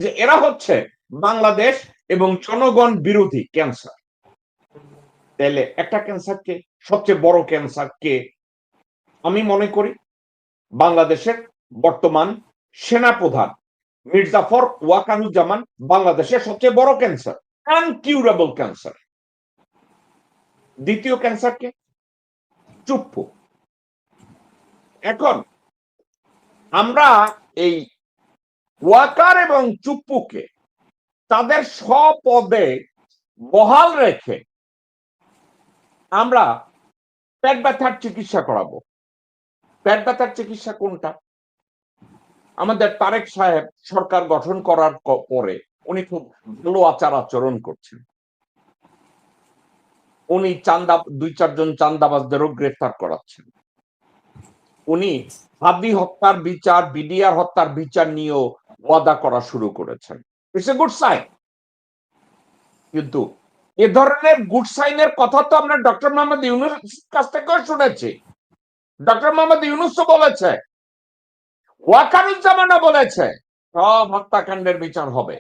যে এরা হচ্ছে বাংলাদেশ এবং জনগণ বিরোধী ক্যান্সার। তাহলে একটা ক্যান্সারকে সবচেয়ে বড় ক্যান্সার কে? আমি মনে করি বাংলাদেশের বর্তমান সেনাপ্রধান মির্জাফর ওয়াকারুজ্জামান বাংলাদেশের সবচেয়ে বড় ক্যান্সার, আনকিউরেবল ক্যান্সার। দ্বিতীয় ক্যান্সার কে? চুপ্পু। এখন আমরা এই ওয়াকার এবং চুপ্পুকে তাদের স্বপদে বহাল রেখে আমরা পেট ব্যথার চিকিৎসা করাবো। পেট ব্যথার চিকিৎসা কোনটা? আমাদের তারেক সাহেব সরকার গঠন করার পরে উনি খুব ভালো আচার আচরণ করছেন। উনি দুই চারজন চান্দাবাজদেরও গ্রেফতার করাচ্ছেন। উনি হাদি হত্যার বিচার, বিডিআর হত্যার বিচার নিয়েও ওয়াদা করা শুরু করেছেন। It's a good sign. কিন্তু এ ধরনের গুড সাইনের কথা তো আমরা ডক্টর মোহাম্মদ ইউনূস কাছ থেকেও শুনেছি। ডক্টর মোহাম্মদ ইউনূস তো বলেছে, ওয়াকারুজ্জামানও বলেছে সব হত্যাকাণ্ডের বিচার হবে।